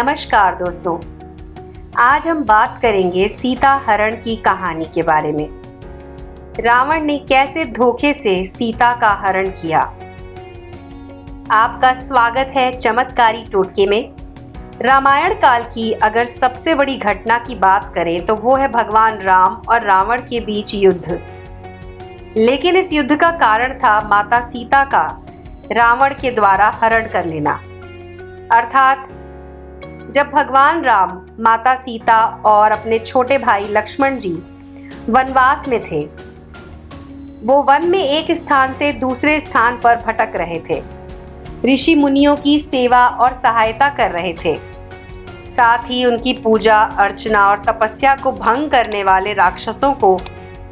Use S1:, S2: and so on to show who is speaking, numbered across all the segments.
S1: नमस्कार दोस्तों, आज हम बात करेंगे सीता हरण की कहानी के बारे में। रावण ने कैसे धोखे से सीता का हरण किया। आपका स्वागत है चमत्कारी टोटके में। रामायण काल की अगर सबसे बड़ी घटना की बात करें तो वो है भगवान राम और रावण के बीच युद्ध। लेकिन इस युद्ध का कारण था माता सीता का रावण के द्वारा हरण कर लेना। अर्थात जब भगवान राम, माता सीता और अपने छोटे भाई लक्ष्मण जी वनवास में थे, वो वन में एक स्थान से दूसरे स्थान पर भटक रहे थे, ऋषि मुनियों की सेवा और सहायता कर रहे थे, साथ ही उनकी पूजा अर्चना और तपस्या को भंग करने वाले राक्षसों को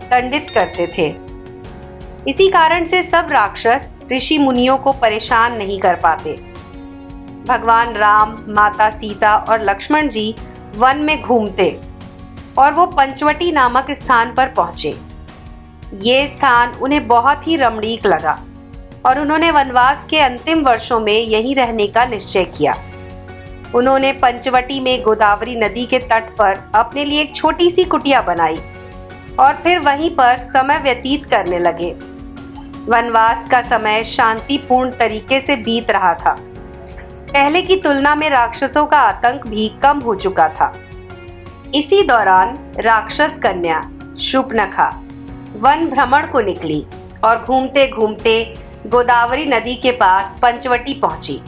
S1: दंडित करते थे। इसी कारण से सब राक्षस ऋषि मुनियों को परेशान नहीं कर पाते। भगवान राम, माता सीता और लक्ष्मण जी वन में घूमते और वो पंचवटी नामक स्थान पर पहुंचे। ये स्थान उन्हें बहुत ही रमणीक लगा और उन्होंने वनवास के अंतिम वर्षों में यहीं रहने का निश्चय किया। उन्होंने पंचवटी में गोदावरी नदी के तट पर अपने लिए एक छोटी सी कुटिया बनाई और फिर वहीं पर समय व्यतीत करने लगे। वनवास का समय शांतिपूर्ण तरीके से बीत रहा था। पहले की तुलना में राक्षसों का आतंक भी कम हो चुका था। इसी दौरान राक्षस कन्या शूर्पणखा वन भ्रमण को निकली और घूमते घूमते गोदावरी नदी के पास पंचवटी पहुंची।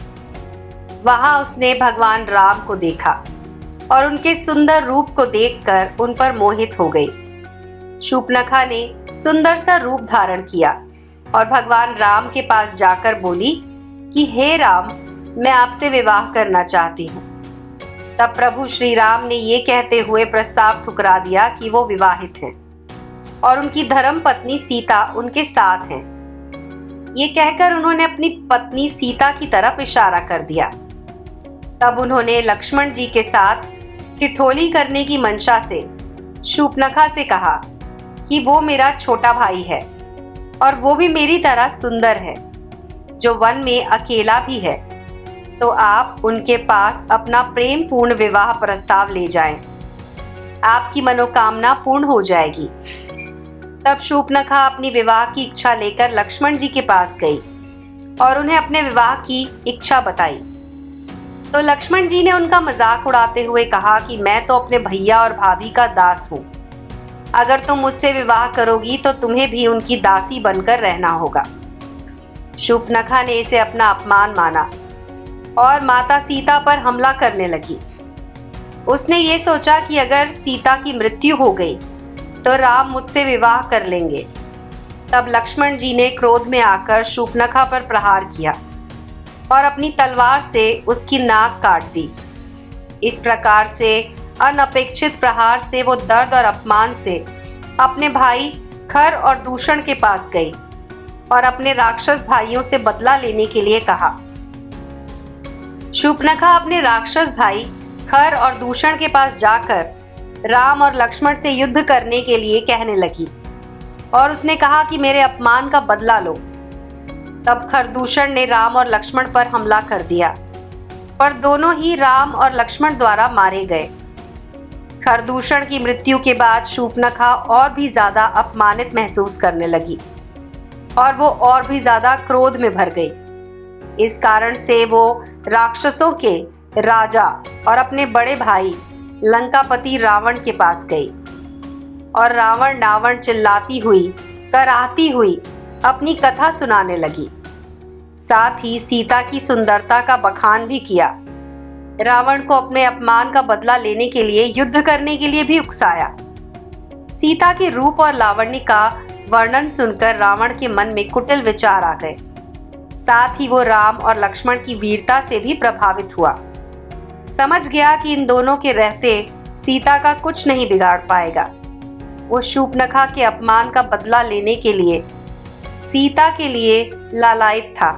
S1: वहां उसने भगवान राम को देखा और उनके सुंदर रूप को देखकर उन पर मोहित हो गई। शूर्पणखा ने सुंदर सा रूप धारण किया और भगवान राम के पास जाकर बोली कि हे राम, मैं आपसे विवाह करना चाहती हूँ। तब प्रभु श्री राम ने ये कहते हुए प्रस्ताव ठुकरा दिया कि वो विवाहित हैं और उनकी धर्म पत्नी सीता उनके साथ हैं। ये कहकर उन्होंने अपनी पत्नी सीता की तरफ इशारा कर दिया। तब उन्होंने लक्ष्मण जी के साथ ठिठोली करने की मंशा से शूर्पणखा से कहा कि वो मेरा छोटा भाई है और वो भी मेरी तरह सुंदर है, जो वन में अकेला भी है, तो आप उनके पास अपना प्रेम पूर्ण विवाह प्रस्ताव ले जाएं। आपकी मनोकामना पूर्ण हो जाएगी। तब शूर्पणखा अपनी विवाह की इच्छा लेकर लक्ष्मण जी के पास गई और उन्हें अपने विवाह की इच्छा बताई। तो लक्ष्मण जी ने उनका मजाक उड़ाते हुए कहा कि मैं तो अपने भैया और भाभी का दास हूँ। अगर तुम मुझसे विवाह करोगी तो तुम्हें भी उनकी दासी बनकर रहना होगा। शूर्पणखा ने इसे अपना अपमान माना और माता सीता पर हमला करने लगी। उसने ये सोचा कि अगर सीता की मृत्यु हो गई तो राम मुझसे विवाह कर लेंगे। तब लक्ष्मण जी ने क्रोध में आकर शूर्पणखा पर प्रहार किया और अपनी तलवार से उसकी नाक काट दी। इस प्रकार से अनपेक्षित प्रहार से वो दर्द और अपमान से अपने भाई खर और दूषण के पास गई और अपने राक्षस भाइयों से बदला लेने के लिए कहा। शूर्पणखा अपने राक्षस भाई खर और दूषण के पास जाकर राम और लक्ष्मण से युद्ध करने के लिए कहने लगी और उसने कहा कि मेरे अपमान का बदला लो। तब खरदूषण ने राम और लक्ष्मण पर हमला कर दिया, पर दोनों ही राम और लक्ष्मण द्वारा मारे गए। खरदूषण की मृत्यु के बाद शूर्पणखा और भी ज्यादा अपमानित महसूस करने लगी और वो और भी ज्यादा क्रोध में भर गई। इस कारण से वो राक्षसों के राजा और अपने बड़े भाई लंकापति रावण के पास गई और रावण चिल्लाती हुई, कराहती हुई अपनी कथा सुनाने लगी। साथ ही सीता की सुंदरता का बखान भी किया। रावण को अपने अपमान का बदला लेने के लिए युद्ध करने के लिए भी उकसाया। सीता के रूप और लावण्य का वर्णन सुनकर रावण के मन में कुटिल विचार आ गए। साथ ही वो राम और लक्ष्मण की वीरता से भी प्रभावित हुआ। समझ गया कि इन दोनों के रहते सीता का कुछ नहीं बिगाड़ पाएगा। वो शूर्पणखा के अपमान का बदला लेने के लिए सीता के लिए लालायित था।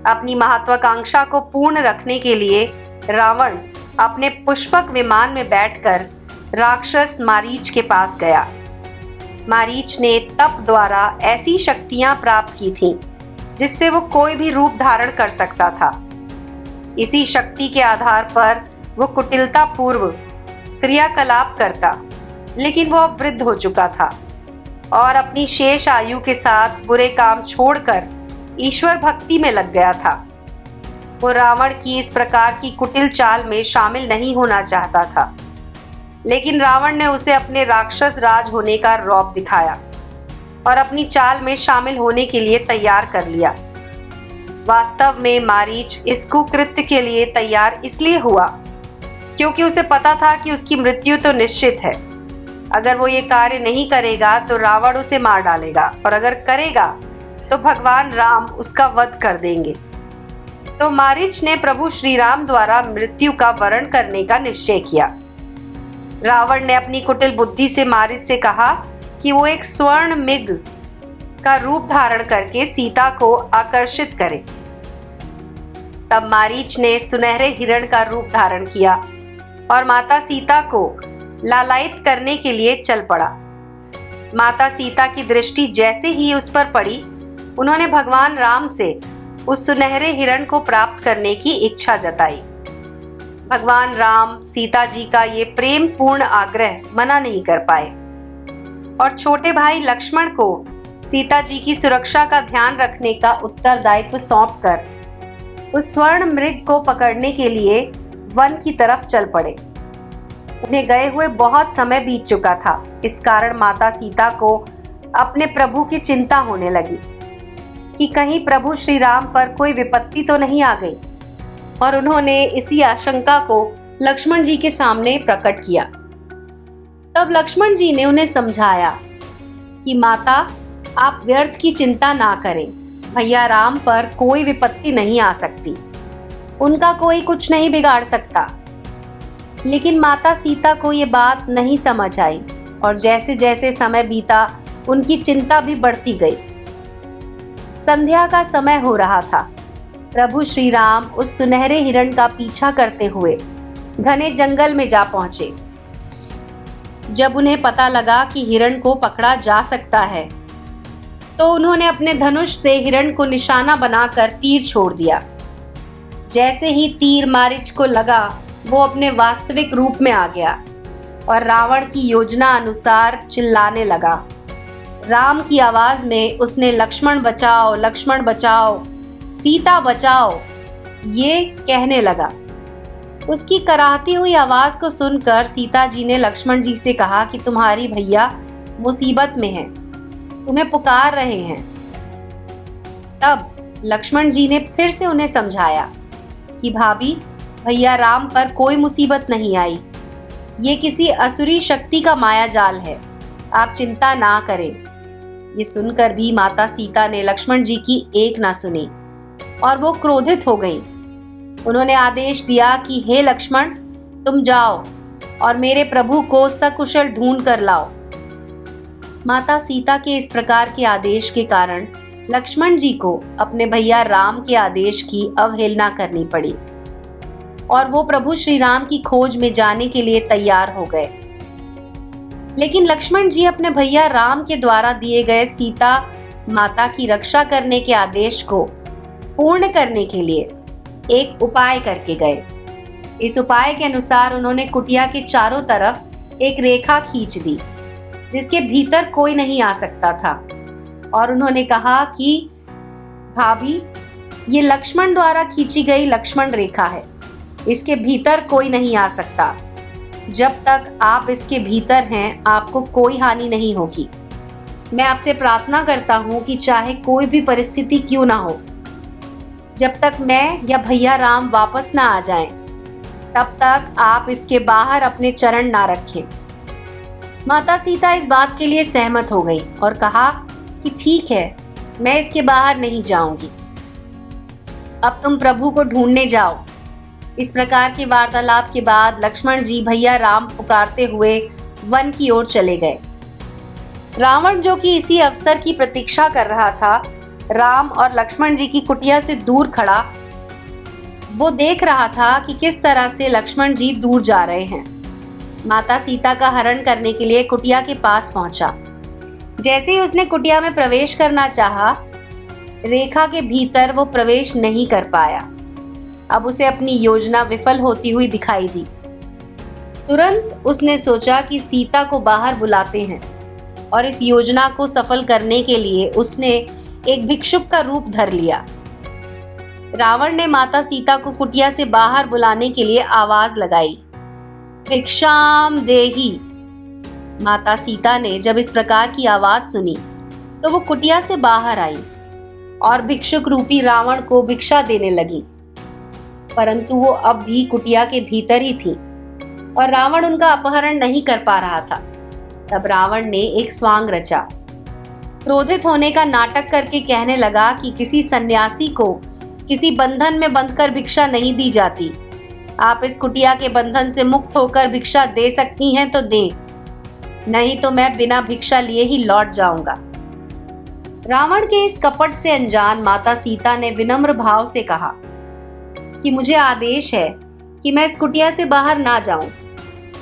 S1: अपनी महत्वाकांक्षा को पूर्ण रखने के लिए रावण अपने पुष्पक विमान में बैठकर राक्षस मारीच के पास गया। मारीच ने तप द्वारा ऐसी शक्तियां प्राप्त की थीं जिससे वो कोई भी रूप धारण कर सकता था। इसी शक्ति के आधार पर वो कुटिलता पूर्व क्रियाकलाप करता, लेकिन वो अब वृद्ध हो चुका था और अपनी शेष आयु के साथ बुरे काम छोड़कर ईश्वर भक्ति में लग गया था। वो रावण की इस प्रकार की कुटिल चाल में शामिल नहीं होना चाहता था, लेकिन रावण ने उसे अपने राक्षस राज होने का रौब दिखाया और अपनी चाल में शामिल होने के लिए तैयार कर लिया। वास्तव में मारीच इस कुकृत्य के लिए तैयार इसलिए हुआ क्योंकि उसे पता था कि उसकी मृत्यु तो निश्चित है। अगर वो ये कार्य नहीं करेगा तो रावण उसे मार डालेगा, और अगर करेगा तो भगवान राम उसका वध कर देंगे। तो मारीच ने प्रभु श्री राम द्वारा मृत्यु का वरण करने का निश्चय किया। रावण ने अपनी कुटिल बुद्धि से मारीच से कहा कि वो एक स्वर्ण मृग का रूप धारण करके सीता को आकर्षित करे। तब मारीच ने सुनहरे हिरण का रूप धारण किया और माता सीता को लालायित करने के लिए चल पड़ा। माता सीता की दृष्टि जैसे ही उस पर पड़ी, उन्होंने भगवान राम से उस सुनहरे हिरण को प्राप्त करने की इच्छा जताई। भगवान राम सीता जी का ये प्रेम पूर्ण आग्रह मना नहीं कर पाए और छोटे भाई लक्ष्मण को सीता जी की सुरक्षा का ध्यान रखने का उत्तरदायित्व सौंपकर उस स्वर्ण मृग को पकड़ने के लिए वन की तरफ चल पड़े। उन्हें गए हुए बहुत समय बीत चुका था। इस कारण माता सीता को अपने प्रभु की चिंता होने लगी कि कहीं प्रभु श्री राम पर कोई विपत्ति तो नहीं आ गई, और उन्होंने इसी आशंका को लक्ष्मण जी के सामने प्रकट किया। तब लक्ष्मण जी ने उन्हें समझाया कि माता, आप व्यर्थ की चिंता ना करें। भैया राम पर कोई विपत्ति नहीं आ सकती, उनका कोई कुछ नहीं बिगाड़ सकता। लेकिन माता सीता को ये बात नहीं समझ आई और जैसे जैसे समय बीता उनकी चिंता भी बढ़ती गई। संध्या का समय हो रहा था। प्रभु श्री राम उस सुनहरे हिरण का पीछा करते हुए घने जंगल में जा पहुंचे। जब उन्हें पता लगा कि हिरण को पकड़ा जा सकता है, तो उन्होंने अपने धनुष से हिरण को निशाना बनाकर तीर छोड़ दिया। जैसे ही तीर मारीच को लगा, वो अपने वास्तविक रूप में आ गया और रावण की योजना अनुसार चिल्लाने लगा। राम की आवाज में उसने लक्ष्मण बचाओ, सीता बचाओ ये कहने लगा। उसकी कराहती हुई आवाज को सुनकर सीता जी ने लक्ष्मण जी से कहा कि तुम्हारी भैया मुसीबत में हैं, तुम्हें पुकार रहे हैं। तब लक्ष्मण जी ने फिर से उन्हें समझाया कि भाभी, भैया राम पर कोई मुसीबत नहीं आई, ये किसी असुरी शक्ति का माया जाल है, आप चिंता ना करें। ये सुनकर भी माता सीता ने लक्ष्मण जी की एक ना सुनी और वो क्रोधित हो गई। उन्होंने आदेश दिया कि हे लक्ष्मण, तुम जाओ और मेरे प्रभु को सकुशल ढूंढ कर लाओ। माता सीता के इस प्रकार के आदेश के कारण लक्ष्मण जी को अपने भैया राम के आदेश की अवहेलना करनी पड़ी और वो प्रभु श्री राम की खोज में जाने के लिए तैयार हो गए। लेकिन लक्ष्मण जी अपने भैया राम के द्वारा दिए गए सीता माता की रक्षा करने के आदेश को पूर्ण करने के लिए एक उपाय करके गए। इस उपाय के अनुसार उन्होंने कुटिया के चारों तरफ एक रेखा खींच दी जिसके भीतर कोई नहीं आ सकता था, और उन्होंने कहा कि भाभी, ये लक्ष्मण द्वारा खींची गई लक्ष्मण रेखा है, इसके भीतर कोई नहीं आ सकता। जब तक आप इसके भीतर हैं, आपको कोई हानि नहीं होगी। मैं आपसे प्रार्थना करता हूँ कि चाहे कोई भी परिस्थिति क्यों ना हो, जब तक मैं या भैया राम वापस ना आ जाएं, तब तक आप इसके बाहर अपने चरण ना रखें। माता सीता इस बात के लिए सहमत हो गई और कहा कि ठीक है, मैं इसके बाहर नहीं जाऊंगी, अब तुम प्रभु को ढूंढने जाओ। इस प्रकार की वार्तालाप के बाद लक्ष्मण जी भैया राम पुकारते हुए वन की ओर चले गए। रावण, जो कि इसी अवसर की प्रतीक्षा कर रहा था, राम और लक्ष्मण जी की कुटिया से दूर खड़ा वो देख रहा था कि किस तरह से लक्ष्मण जी दूर जा रहे हैं। माता सीता का हरण करने के लिए कुटिया के पास पहुंचा। जैसे ही उसने कुटिया में प्रवेश करना चाहा, रेखा के भीतर वो प्रवेश नहीं कर पाया। अब उसे अपनी योजना विफल होती हुई दिखाई दी। तुरंत उसने सोचा कि सीता को बाहर बुलाते हैं और इस योजना को सफल करने के लिए उसने एक भिक्षुक का रूप धर लिया। रावण ने माता सीता को कुटिया से बाहर बुलाने के लिए आवाज लगाई, भिक्षाम देहि। माता सीता ने जब इस प्रकार की आवाज सुनी तो वो कुटिया से बाहर आई और भिक्षुक रूपी रावण को भिक्षा देने लगी, परंतु वो अब भी कुटिया के भीतर ही थी और रावण उनका अपहरण नहीं कर पा रहा था। तब रावण ने एक स्वांग रचा। क्रोधित होने का नाटक करके कहने लगा कि किसी सन्यासी को किसी बंधन में बंधकर भिक्षा नहीं दी जाती। आप इस कुटिया के बंधन से मुक्त होकर भिक्षा दे सकती हैं तो दें, नहीं तो मैं बिना भिक्षा लिए ही लौट जाऊंगा। रावण के इस कपट से अनजान माता सीता ने विनम्र भाव से कहा कि मुझे आदेश है कि मैं इस कुटिया से बाहर ना जाऊं,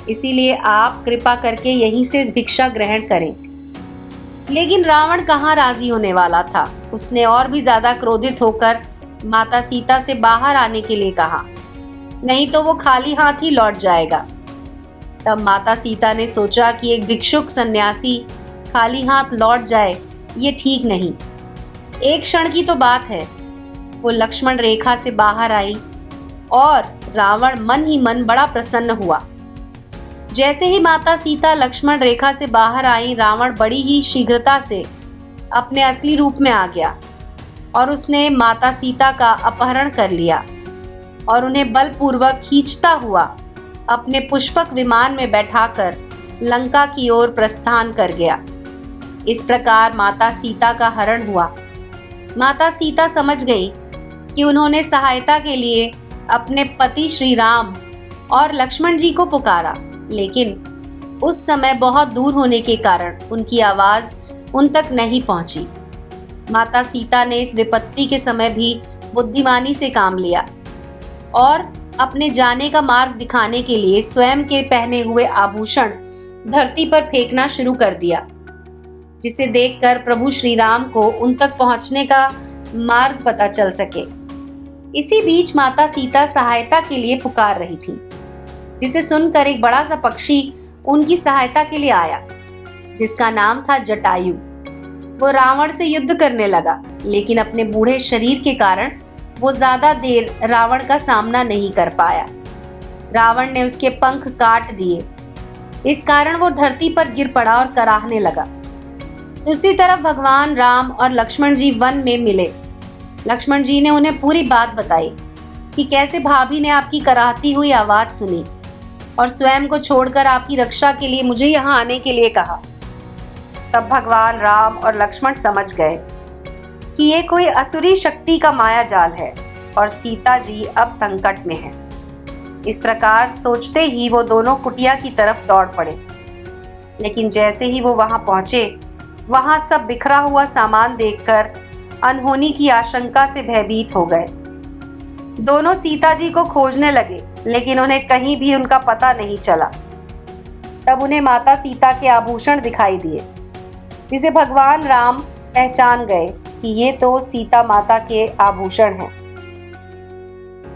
S1: इसीलिए आप कृपा करके यहीं से भिक्षा ग्रहण करें। लेकिन रावण कहाँ राजी होने वाला था। उसने और भी ज्यादा क्रोधित होकर माता सीता से बाहर आने के लिए कहा, नहीं तो वो खाली हाथ ही लौट जाएगा। तब माता सीता ने सोचा कि एक भिक्षुक सन्यासी खाली हाथ लौट जाए ये ठीक नहीं। एक क्षण की तो बात है। वो लक्ष्मण रेखा से बाहर आई और रावण मन ही मन बड़ा प्रसन्न हुआ। जैसे ही माता सीता लक्ष्मण रेखा से बाहर आई, रावण बड़ी ही शीघ्रता से अपने असली रूप में आ गया और उसने माता सीता का अपहरण कर लिया और उन्हें बलपूर्वक खींचता हुआ अपने पुष्पक विमान में बैठाकर लंका की ओर प्रस्थान कर गया। इस प्रकार माता सीता का हरण हुआ। माता सीता समझ गई कि उन्होंने सहायता के लिए अपने पति श्री राम और लक्ष्मण जी को पुकारा, लेकिन उस समय बहुत दूर होने के कारण उनकी आवाज उन तक नहीं पहुंची। माता सीता ने इस विपत्ति के समय भी बुद्धिमानी से काम लिया और अपने जाने का मार्ग दिखाने के लिए स्वयं के पहने हुए आभूषण धरती पर फेंकना शुरू कर दिया, जिसे देखकर प्रभु श्री राम को उन तक पहुंचने का मार्ग पता चल सके। इसी बीच माता सीता सहायता के लिए पुकार रही थी, जिसे सुनकर एक बड़ा सा पक्षी उनकी सहायता के लिए आया, जिसका नाम था जटायु। वो रावण से युद्ध करने लगा, लेकिन अपने बूढ़े शरीर के कारण वो ज्यादा देर रावण का सामना नहीं कर पाया। रावण ने उसके पंख काट दिए। इस कारण वो धरती पर गिर पड़ा और कराहने लगा। दूसरी तरफ भगवान राम और लक्ष्मण जी वन में मिले। लक्ष्मण जी ने उन्हें पूरी बात बताई कि कैसे भाभी ने आपकी कराहती हुई आवाज सुनी और स्वयं को छोड़कर आपकी रक्षा के लिए मुझे यहाँ आने के लिए कहा। तब भगवान राम और लक्ष्मण समझ गए कि ये कोई असुरी शक्ति का माया जाल है और सीता जी अब संकट में हैं। इस प्रकार सोचते ही वो दोनों कुटिया की तरफ दौड़ पड़े। लेकिन जैसे ही वो वहां पहुंचे, वहां सब बिखरा हुआ सामान देखकर अनहोनी की आशंका से भयभीत हो गए। दोनों सीता जी को खोजने लगे, लेकिन उन्हें कहीं भी उनका पता नहीं चला। तब उन्हें माता सीता के आभूषण दिखाई दिए, जिसे भगवान राम पहचान गए कि ये तो सीता माता के आभूषण हैं,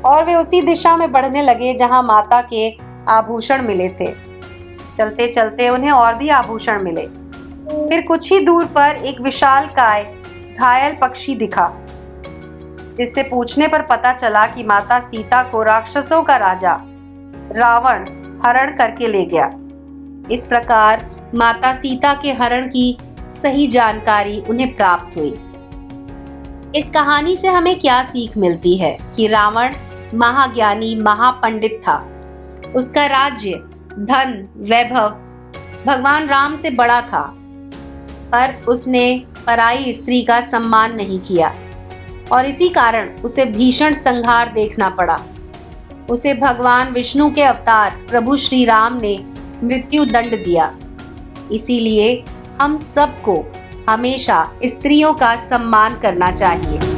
S1: और वे उसी दिशा में बढ़ने लगे जहां माता के आभूषण मिले थे। चलते चलते उन्हें और भी आभूषण मिले। फिर कुछ ही दूर पर एक विशालकाय घायल पक्षी दिखा, जिससे पूछने पर पता चला कि माता सीता को राक्षसों का राजा रावण हरण करके ले गया। इस प्रकार माता सीता के हरण की सही जानकारी उन्हें प्राप्त हुई। इस कहानी से हमें क्या सीख मिलती है कि रावण महाज्ञानी महापंडित था। उसका राज्य, धन, वैभव भगवान राम से बड़ा था, पर उसने पराई स्त्री का सम्मान नहीं किया और इसी कारण उसे भीषण संहार देखना पड़ा। उसे भगवान विष्णु के अवतार प्रभु श्री राम ने मृत्यु दंड दिया। इसीलिए हम सबको हमेशा स्त्रियों का सम्मान करना चाहिए।